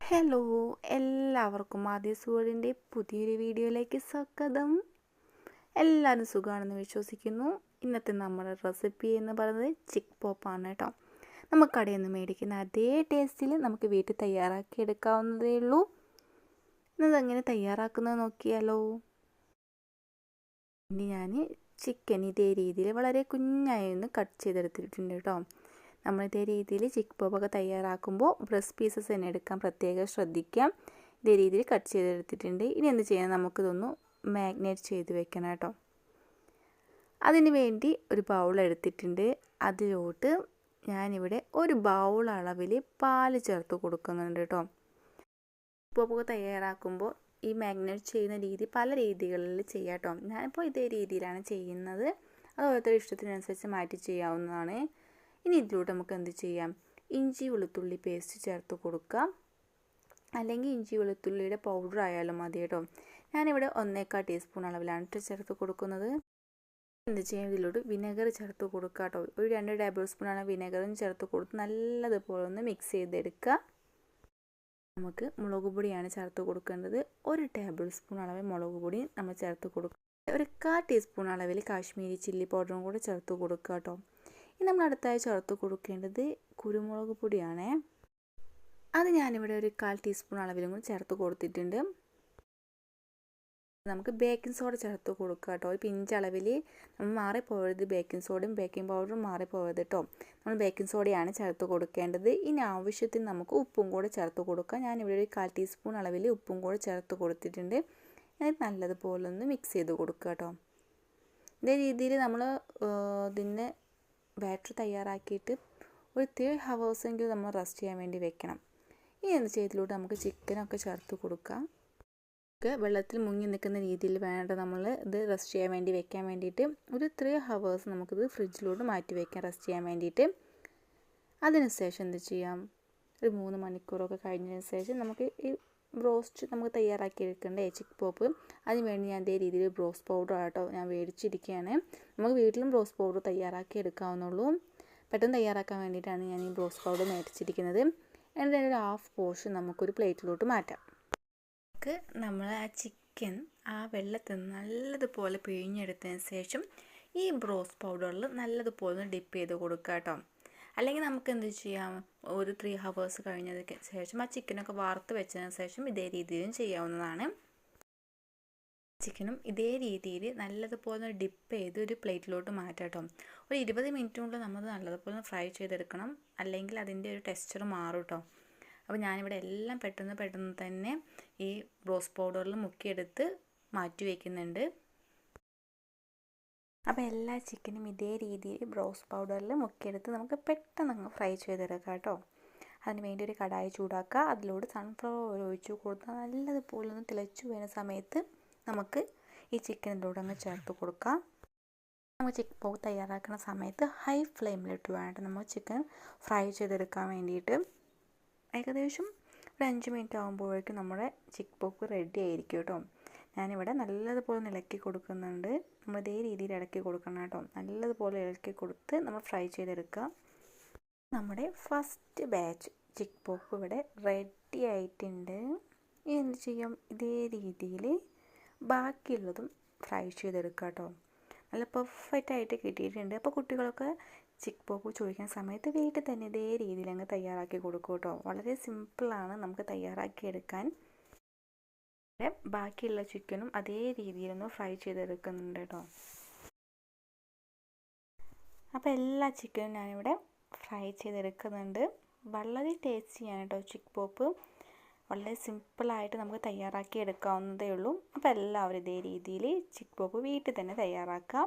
Hello, എല്ലാവർക്കും ആദ്യസ് വേൾഡിൻ്റെ പുതിയൊരു വീഡിയോയിലേക്ക് സ്വാഗതം. എല്ലാവരും സുഖമാണെന്ന് വിശ്വസിക്കുന്നു. ഇന്നത്തെ നമ്മുടെ റെസിപ്പി എന്ന് പറയുന്നത് ചിക്ക് പോപ്പാണ് കേട്ടോ. നമുക്ക് കടയിൽ നിന്ന് മേടിക്കുന്ന അതേ ടേസ്റ്റിൽ നമുക്ക് വീട്ടിൽ തയ്യാറാക്കി എടുക്കാവുന്നതേ ഉള്ളൂ. ഇന്നതെങ്ങനെ തയ്യാറാക്കുന്നത് നോക്കിയാലോ. ഇനി ഞാൻ ചിക്കൻ ഇതേ രീതിയിൽ വളരെ കുഞ്ഞായി ഒന്ന് കട്ട് ചെയ്തെടുത്തിട്ടുണ്ട് കേട്ടോ. നമ്മൾ ഇതേ രീതിയിൽ ചിക്ക് പോപ്പൊക്കെ തയ്യാറാക്കുമ്പോൾ ബ്രസ്റ്റ് പീസസ് തന്നെ എടുക്കാൻ പ്രത്യേകം ശ്രദ്ധിക്കാം. ഇതേ രീതിയിൽ കട്ട് ചെയ്തെടുത്തിട്ടുണ്ട്. ഇനി എന്ത് ചെയ്യണം, നമുക്കിതൊന്ന് മാഗ്നേറ്റ് ചെയ്ത് വെക്കണം കേട്ടോ. അതിന് വേണ്ടി ഒരു ബൗൾ എടുത്തിട്ടുണ്ട്. അതിലോട്ട് ഞാനിവിടെ ഒരു ബൗൾ അളവിൽ പാല് ചേർത്ത് കൊടുക്കുന്നുണ്ട് കേട്ടോ. ചിക്ക് പോപ്പൊക്കെ തയ്യാറാക്കുമ്പോൾ ഈ മാഗ്നേറ്റ് ചെയ്യുന്ന രീതി പല രീതികളിൽ ചെയ്യാം കേട്ടോ. ഞാനിപ്പോൾ ഇതേ രീതിയിലാണ് ചെയ്യുന്നത്. അത് ഓരോരുത്തരുടെ ഇഷ്ടത്തിനനുസരിച്ച് മാറ്റി ചെയ്യാവുന്നതാണ്. ഇനി ഇതിലൂടെ നമുക്ക് എന്ത് ചെയ്യാം, ഇഞ്ചി വെളുത്തുള്ളി പേസ്റ്റ് ചേർത്ത് കൊടുക്കാം. അല്ലെങ്കിൽ ഇഞ്ചി വെളുത്തുള്ളിയുടെ പൗഡർ ആയാലും മതി കേട്ടോ. ഞാനിവിടെ 1/4 ടീസ്പൂൺ അളവിലാണ് ചേർത്ത് കൊടുക്കുന്നത്. എന്ത് ചെയ്യാം, ഇതിലോട്ട് വിനെഗർ ചേർത്ത് കൊടുക്കുക കേട്ടോ. ഒരു 2 ടേബിൾ സ്പൂണാണ് വിനെഗറും ചേർത്ത് കൊടുത്ത് നല്ലതുപോലെ ഒന്ന് മിക്സ് ചെയ്തെടുക്കുക. നമുക്ക് മുളക് പൊടിയാണ് ചേർത്ത് കൊടുക്കേണ്ടത്. 1 ടേബിൾ സ്പൂൺ അളവിൽ മുളക് പൊടി നമ്മൾ ചേർത്ത് കൊടുക്കുക. ഒരു 1/4 ടീസ്പൂൺ അളവിൽ കാശ്മീരി ചില്ലി പൗഡറും കൂടെ ചേർത്ത് കൊടുക്കുക കേട്ടോ. ഇനി നമ്മൾ അടുത്തായി ചേർത്ത് കൊടുക്കേണ്ടത് കുരുമുളക് പൊടിയാണേ. അത് ഞാനിവിടെ ഒരു 1/4 ടീസ്പൂൺ അളവിലും കൂടി ചേർത്ത് കൊടുത്തിട്ടുണ്ട്. നമുക്ക് ബേക്കിംഗ് സോഡ ചേർത്ത് കൊടുക്കുക കേട്ടോ. ഒരു പിഞ്ച് അളവിൽ നമ്മൾ മാറിപ്പോകരുത്, ബേക്കിംഗ് സോഡയും ബേക്കിംഗ് പൗഡറും മാറിപ്പോകരുത് കേട്ടോ. നമ്മൾ ബേക്കിംഗ് സോഡയാണ് ചേർത്ത് കൊടുക്കേണ്ടത്. ഇനി ആവശ്യത്തിന് നമുക്ക് ഉപ്പും കൂടെ ചേർത്ത് കൊടുക്കാം. ഞാനിവിടെ ഒരു 1/4 ടീസ്പൂൺ അളവിൽ ഉപ്പും കൂടെ ചേർത്ത് കൊടുത്തിട്ടുണ്ട്. എന്നിട്ട് നല്ലതുപോലെ ഒന്ന് മിക്സ് ചെയ്ത് കൊടുക്കുക കേട്ടോ. ഇതേ രീതിയിൽ നമ്മൾ ഇതിനെ ബാറ്റർ തയ്യാറാക്കിയിട്ട് ഒരു 3 ഹവേഴ്സെങ്കിലും നമ്മൾ റെസ്റ്റ് ചെയ്യാൻ വേണ്ടി വെക്കണം. ഇനി എന്ത് ചെയ്തിലൂടെ നമുക്ക് ചിക്കനൊക്കെ ചേർത്ത് കൊടുക്കാം. വെള്ളത്തിൽ മുങ്ങി നിൽക്കുന്ന രീതിയിൽ വേണ്ട നമ്മൾ ഇത് റെസ്റ്റ് ചെയ്യാൻ വേണ്ടി വെക്കാൻ വേണ്ടിയിട്ട് ഒരു 3 ഹവേഴ്സ് നമുക്കിത് ഫ്രിഡ്ജിലോട്ട് മാറ്റി വയ്ക്കാം റെസ്റ്റ് ചെയ്യാൻ വേണ്ടിയിട്ട്. അതിനുശേഷം എന്ത് ചെയ്യാം, ഒരു 3 മണിക്കൂറൊക്കെ കഴിഞ്ഞതിന് ശേഷം നമുക്ക് ഈ ബ്രോസ്റ്റ് നമുക്ക് തയ്യാറാക്കി എടുക്കേണ്ടേ ചിക്ക് പോപ്പ്. അതിന് വേണ്ടി ഞാൻ ഇതേ രീതിയിൽ ബ്രോസ്റ്റ് പൗഡർ ആട്ടോ ഞാൻ മേടിച്ചിരിക്കുകയാണ്. നമുക്ക് വീട്ടിലും ബ്രോസ്റ്റ് പൗഡർ തയ്യാറാക്കി എടുക്കാവുന്നുള്ളൂ. പെട്ടെന്ന് തയ്യാറാക്കാൻ വേണ്ടിയിട്ടാണ് ഞാൻ ഈ ബ്രോസ്റ്റ് പൗഡർ മേടിച്ചിരിക്കുന്നത്. എന്നിട്ട് ഒരു 1/2 പോർഷൻ നമുക്കൊരു പ്ലേറ്റിലോട്ട് മാറ്റാം. നമുക്ക് നമ്മൾ ആ ചിക്കൻ ആ വെള്ളത്തിൽ നല്ലതുപോലെ പിഴിഞ്ഞെടുത്തതിന് ശേഷം ഈ ബ്രോസ്റ്റ് പൗഡറിൽ നല്ലതുപോലെ ഡിപ്പ് ചെയ്ത് കൊടുക്കുക കേട്ടോ. അല്ലെങ്കിൽ നമുക്ക് എന്ത് ചെയ്യാം, ഒരു 3 ഹവേഴ്സ് കഴിഞ്ഞതിന് ശേഷം ആ ചിക്കനൊക്കെ വറുത്ത് വെച്ചതിന് ശേഷം ഇതേ രീതിയിലും ചെയ്യാവുന്നതാണ്. ചിക്കനും ഇതേ രീതിയിൽ നല്ലതുപോലെ ഡിപ്പ് ചെയ്ത് ഒരു പ്ലേറ്റിലോട്ട് മാറ്റാം കേട്ടോ. ഒരു 20 മിനിറ്റ് കൊണ്ട് നമ്മൾ നല്ലതുപോലെ ഫ്രൈ ചെയ്തെടുക്കണം, അല്ലെങ്കിൽ അതിൻ്റെ ഒരു ടെക്സ്ചർ മാറും കേട്ടോ. അപ്പോൾ ഞാനിവിടെ എല്ലാം പെട്ടെന്ന് തന്നെ ഈ ബ്രോസ്റ്റ് പൗഡറിൽ മുക്കിയെടുത്ത് മാറ്റി വയ്ക്കുന്നുണ്ട്. അപ്പോൾ എല്ലാ ചിക്കനും ഇതേ രീതിയിൽ ബ്രോസ്റ്റ് പൗഡറിൽ മുക്കിയെടുത്ത് നമുക്ക് പെട്ടെന്ന് അങ്ങ് ഫ്രൈ ചെയ്തെടുക്കാം കേട്ടോ. അതിന് വേണ്ടി ഒരു കടായി ചൂടാക്കുക. അതിലൂടെ സൺഫ്ലവർ ഓയിൽ ഒഴിച്ച് കൊടുത്താൽ നല്ലതുപോലെ ഒന്ന് തിളച്ചു വരുന്ന സമയത്ത് നമുക്ക് ഈ ചിക്കനിലൂടെ അങ്ങ് ചേർത്ത് കൊടുക്കാം. നമ്മൾ ചിക്കൻ പോപ്പ് തയ്യാറാക്കുന്ന സമയത്ത് ഹൈ ഫ്ലെയിമിലിട്ട് വേണം നമ്മൾ ചിക്കൻ ഫ്രൈ ചെയ്തെടുക്കാൻ വേണ്ടിയിട്ട്. ഏകദേശം ഒരു 5 മിനിറ്റ് ആകുമ്പോഴേക്കും നമ്മുടെ ചിക്കൻ പോപ്പ് റെഡി ആയിരിക്കും കേട്ടോ. ഞാനിവിടെ നല്ലതുപോലെ ഇളക്കി കൊടുക്കുന്നുണ്ട്. നമ്മൾ ഇതേ രീതിയിൽ ഇളക്കി കൊടുക്കണം കേട്ടോ. നല്ലതുപോലെ ഇളക്കി കൊടുത്ത് നമ്മൾ ഫ്രൈ ചെയ്തെടുക്കുക. നമ്മുടെ ഫസ്റ്റ് ബാച്ച് ചിക്കൻ പോപ്പ് ഇവിടെ റെഡി ആയിട്ടുണ്ട്. ഇനി എന്ത് ചെയ്യാം, ഇതേ രീതിയിൽ ബാക്കിയുള്ളതും ഫ്രൈ ചെയ്തെടുക്കുക കേട്ടോ. നല്ല പെർഫെക്റ്റ് ആയിട്ട് കിട്ടിയിട്ടുണ്ട്. അപ്പോൾ കുട്ടികളൊക്കെ ചിക്കൻ പോപ്പ് ചോദിക്കുന്ന സമയത്ത് വീട്ടിൽ തന്നെ ഇതേ രീതിയിൽ അങ്ങ് തയ്യാറാക്കി കൊടുക്കും കേട്ടോ. വളരെ സിമ്പിളാണ് നമുക്ക് തയ്യാറാക്കിയെടുക്കാൻ. ബാക്കിയുള്ള ചിക്കനും അതേ രീതിയിലൊന്ന് ഫ്രൈ ചെയ്തെടുക്കുന്നുണ്ട് കേട്ടോ. അപ്പോൾ എല്ലാ ചിക്കനും ഞാനിവിടെ ഫ്രൈ ചെയ്തെടുക്കുന്നുണ്ട്. വളരെ ടേസ്റ്റിയാണ് കേട്ടോ ചിക്കൻ പോപ്പ്. വളരെ സിമ്പിളായിട്ട് നമുക്ക് തയ്യാറാക്കി എടുക്കാവുന്നതേ ഉള്ളൂ. അപ്പോൾ എല്ലാവരും ഇതേ രീതിയിൽ ചിക്കൻ പോപ്പ് വീട്ടിൽ തന്നെ തയ്യാറാക്കാം.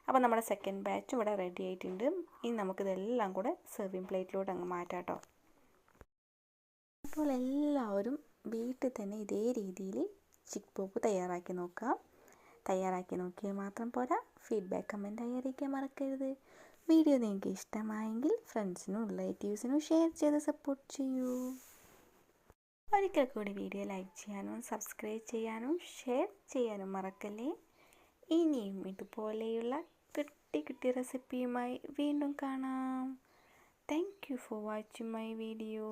അപ്പോൾ നമ്മുടെ സെക്കൻഡ് ബാച്ചും ഇവിടെ റെഡി ആയിട്ടുണ്ട്. ഇനി നമുക്കിതെല്ലാം കൂടെ സെർവിങ് പ്ലേറ്റിലോട്ട് അങ്ങ് മാറ്റാം കേട്ടോ. അപ്പോൾ എല്ലാവരും വീട്ടിൽ തന്നെ ഇതേ രീതിയിൽ ചിക്കൻ പോപ്പ് തയ്യാറാക്കി നോക്കാം. തയ്യാറാക്കി നോക്കിയാൽ മാത്രം പോരാ, ഫീഡ്ബാക്ക് കമൻറ്റായി അറിയിക്കാൻ മറക്കരുത്. വീഡിയോ നിങ്ങൾക്ക് ഇഷ്ടമായെങ്കിൽ ഫ്രണ്ട്സിനും റിലേറ്റീവ്സിനും ഷെയർ ചെയ്ത് സപ്പോർട്ട് ചെയ്യൂ. ഒരിക്കൽ കൂടി വീഡിയോ ലൈക്ക് ചെയ്യാനും സബ്സ്ക്രൈബ് ചെയ്യാനും ഷെയർ ചെയ്യാനും മറക്കല്ലേ. ഇനിയും ഇതുപോലെയുള്ള കുട്ടി റെസിപ്പിയുമായി വീണ്ടും കാണാം. Thank you for watching my video.